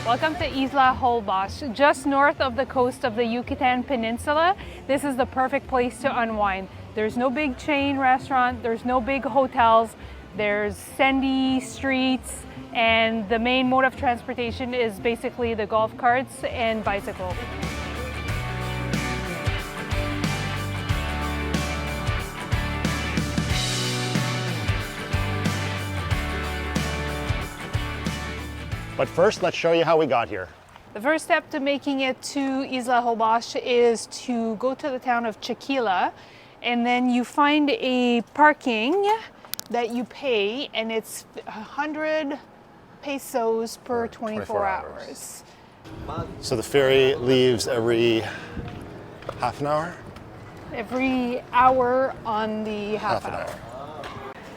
Welcome to Isla Holbox, just north of the coast of the Yucatan Peninsula. This is the perfect place to unwind. There's no big chain restaurant, there's no big hotels, there's sandy streets, and the main mode of transportation is basically the golf carts and bicycles. But first, let's show you how we got here. The first step to making it to Isla Holbox is to go to the town of Chiquila, and then you find a parking that you pay, and it's 100 pesos per 24 hours. So the ferry leaves every half an hour? Every hour on the half hour.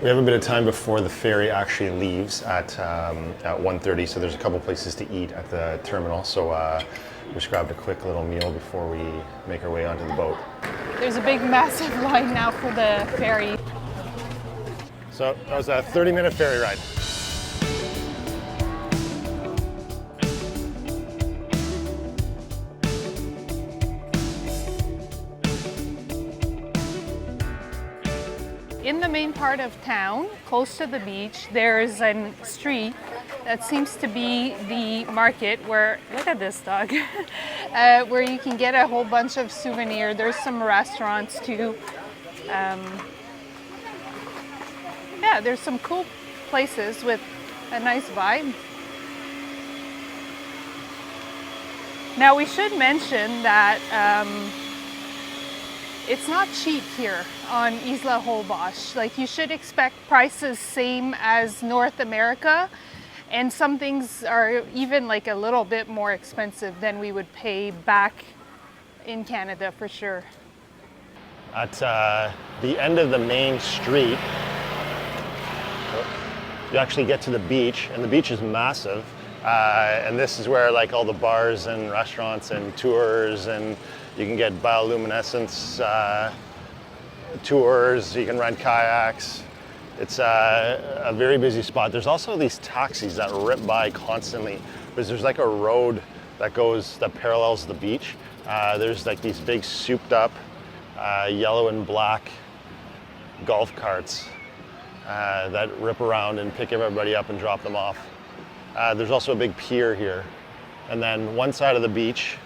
We have a bit of time before the ferry actually leaves at 1:30, so there's a couple places to eat at the terminal. So we just grabbed a quick little meal before we make our way onto the boat. There's a big, massive line now for the ferry. So that was a 30-minute ferry ride. In the main part of town, close to the beach, there's a street that seems to be the market where, look at this dog, where you can get a whole bunch of souvenirs. There's some restaurants too. Yeah, there's some cool places with a nice vibe. Now we should mention that it's not cheap here on Isla Holbox. Like, you should expect prices same as North America, and some things are even like a little bit more expensive than we would pay back in Canada for sure. At the end of the main street, you actually get to the beach, and the beach is massive. And this is where like all the bars and restaurants and tours, and you can get bioluminescence tours, you can rent kayaks. It's a very busy spot. There's also these taxis that rip by constantly, because there's like a road that parallels the beach. There's like these big souped up yellow and black golf carts that rip around and pick everybody up and drop them off. There's also a big pier here. And then one side of the beach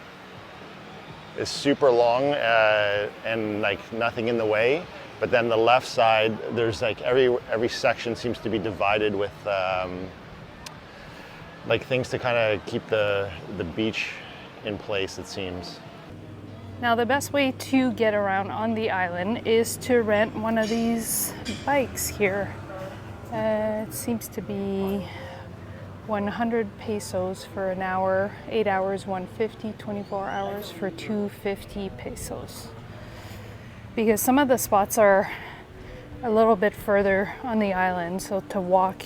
is super long and like nothing in the way. But then the left side, there's like every section seems to be divided with like things to kind of keep the beach in place, it seems. Now the best way to get around on the island is to rent one of these bikes here. It seems to be 100 pesos for an hour, 8 hours 150, 24 hours for 250 pesos. Because some of the spots are a little bit further on the island, so to walk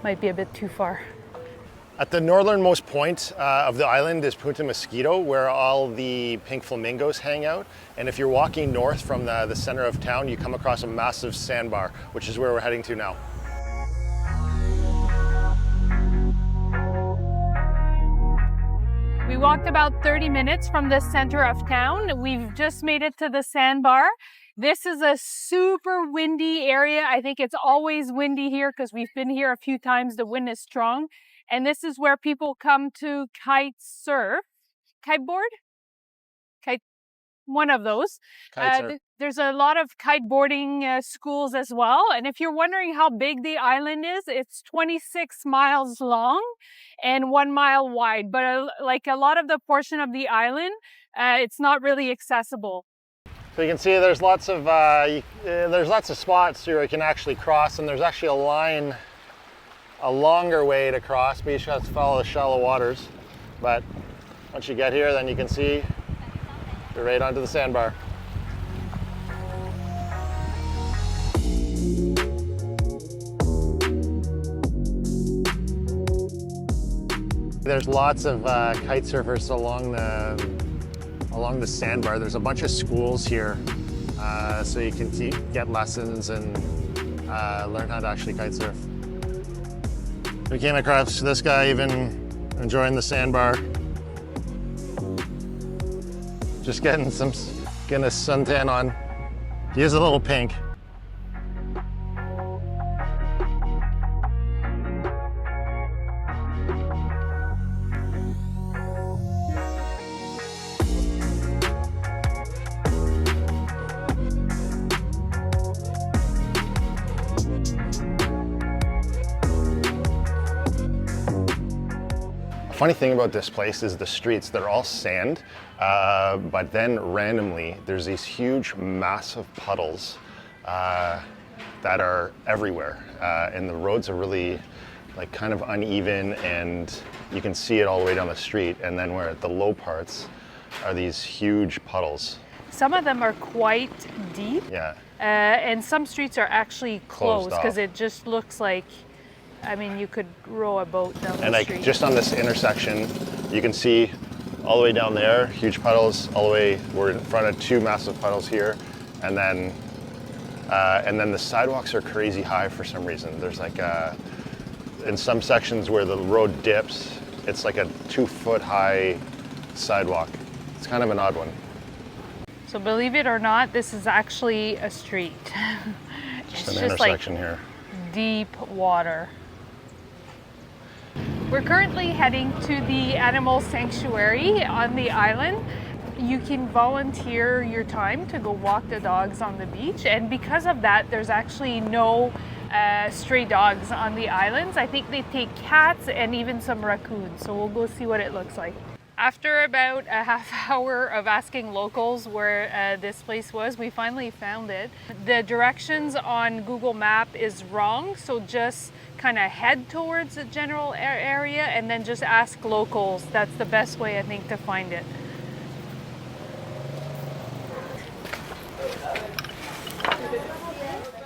might be a bit too far. At the northernmost point of the island is Punta Mosquito, where all the pink flamingos hang out. And if you're walking north from the center of town, you come across a massive sandbar, which is where we're heading to now. We walked about 30 minutes from the center of town. We've just made it to the sandbar. This is a super windy area. I think it's always windy here because we've been here a few times. The wind is strong. And this is where people come to kite surf. Kiteboard? One of those. There's a lot of kiteboarding schools as well. And if you're wondering how big the island is, it's 26 miles long and 1 mile wide. But like a lot of the portion of the island, it's not really accessible. So you can see there's lots of spots where you can actually cross, and there's actually a line, a longer way to cross, but you just have to follow the shallow waters. But once you get here, then you can see you're right onto the sandbar. There's lots of kite surfers along the sandbar. There's a bunch of schools here, so you can get lessons and learn how to actually kite surf. We came across this guy even enjoying the sandbar. Just getting a suntan on. He is a little pink. Funny thing about this place is the streets, they're all sand, but then randomly there's these huge massive puddles that are everywhere, and the roads are really like kind of uneven, and you can see it all the way down the street, and then where at the low parts are these huge puddles. Some of them are quite deep, Yeah. And some streets are actually closed Closed because off. it just looks like, I mean, you could row a boat down the And like street. just on this intersection, you can see all the way down there, huge puddles, all the way, we're in front of two massive puddles here. And then the sidewalks are crazy high for some reason. There's like, in some sections where the road dips, it's like a 2-foot high sidewalk. It's kind of an odd one. So believe it or not, this is actually a street. Just It's an just like intersection here. deep water. We're currently heading to the animal sanctuary on the island. You can volunteer your time to go walk the dogs on the beach, and because of that, there's actually no stray dogs on the islands. I think they take cats and even some raccoons, so we'll go see what it looks like. After about a half hour of asking locals where this place was, we finally found it. The directions on Google Map is wrong, so just kind of head towards the general area and then just ask locals. That's the best way, I think, to find it.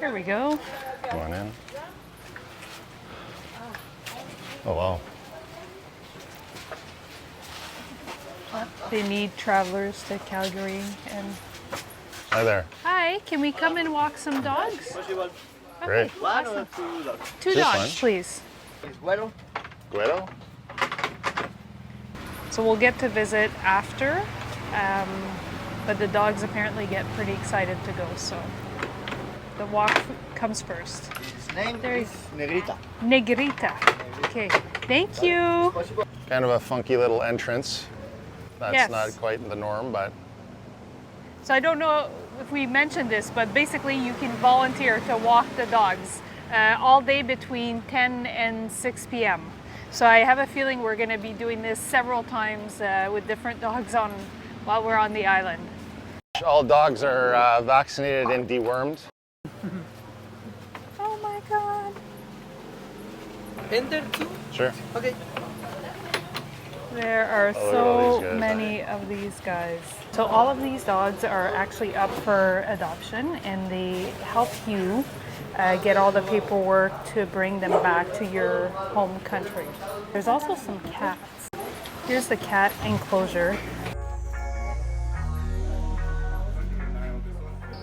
Here we go. Go on in. Oh wow. They need travelers to Calgary. And Hi there. hi, can we come and walk some dogs? Great. Awesome. Two Just dogs, fine. please. Guido? So we'll get to visit after, but the dogs apparently get pretty excited to go, so the walk comes first. His name There is Negrita. Negrita. Okay, thank you. Kind of a funky little entrance. That's Yes. not quite the norm, but So I don't know if we mentioned this, but basically you can volunteer to walk the dogs all day between 10 and 6 p.m. So I have a feeling we're going to be doing this several times with different dogs on while we're on the island. all dogs are vaccinated and dewormed. Oh my God. Enter two. Sure. Okay. There are look at all so these guys. many of these guys. So all of these dogs are actually up for adoption, and they help you get all the paperwork to bring them back to your home country. There's also some cats. Here's the cat enclosure.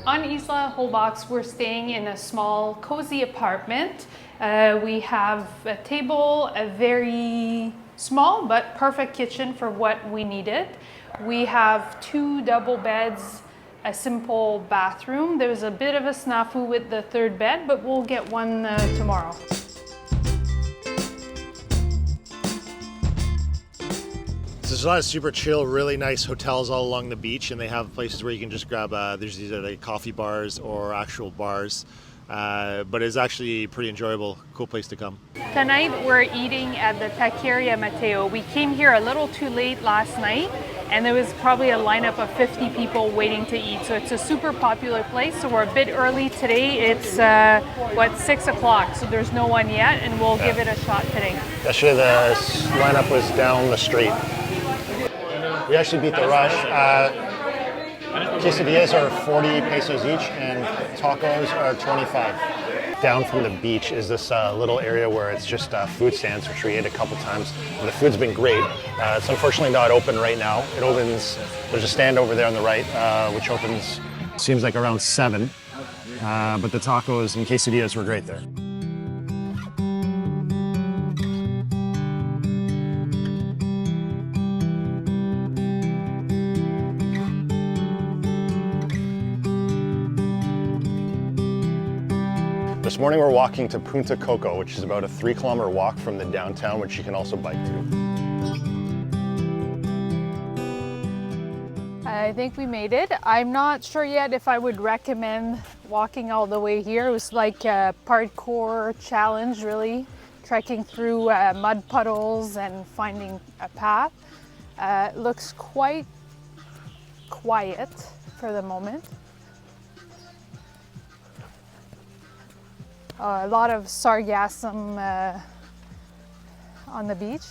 On Isla Holbox, we're staying in a small, cozy apartment. We have a table, a very small but perfect kitchen for what we needed. We have 2 double beds, a simple bathroom. There's a bit of a snafu with the 3rd bed, but we'll get one tomorrow. There's a lot of super chill, really nice hotels all along the beach, and they have places where you can just grab, there's these like coffee bars or actual bars, but it's actually pretty enjoyable, cool place to come. Tonight we're eating at the Taqueria Mateo. We came here a little too late last night, and there was probably a lineup of 50 people waiting to eat. So it's a super popular place. So we're a bit early today. It's 6 o'clock, so there's no one yet, and we'll give it a shot today. Yesterday the lineup was down the street. We actually beat the rush. Quesadillas are 40 pesos each, and tacos are 25. Down from the beach is this little area where it's just food stands, which we ate a couple times. And the food's been great. It's unfortunately not open right now. It opens, there's a stand over there on the right, which opens, seems like around 7. But the tacos and quesadillas were great there. this morning we're walking to Punta Cocos, which is about a 3-kilometer walk from the downtown, which you can also bike to. I think we made it. I'm not sure yet if I would recommend walking all the way here. It was like a parkour challenge, really, trekking through mud puddles and finding a path. It looks quite quiet for the moment. A lot of sargassum on the beach.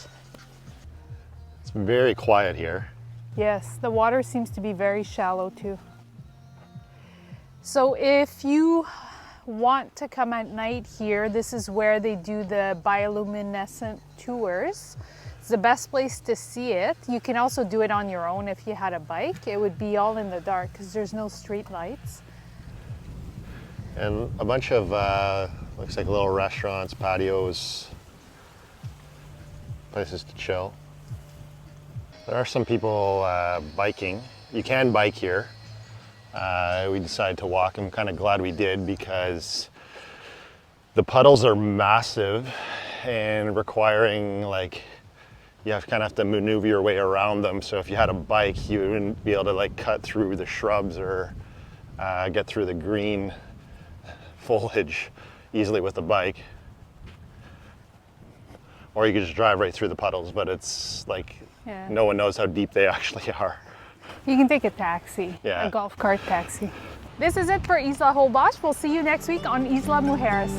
It's very quiet here. Yes, the water seems to be very shallow too. So if you want to come at night here, this is where they do the bioluminescent tours. It's the best place to see it. You can also do it on your own if you had a bike. It would be all in the dark because there's no street lights. And a bunch of, looks like little restaurants, patios, places to chill. There are some people biking. You can bike here. We decided to walk. I'm kind of glad we did because the puddles are massive and requiring you kind of have to maneuver your way around them. So if you had a bike, you wouldn't be able to cut through the shrubs or get through the green foliage easily with a bike. Or you could just drive right through the puddles, but it's no one knows how deep they actually are. You can take a taxi, Yeah. a golf cart taxi. This is it for Isla Holbox. We'll see you next week on Isla Mujeres.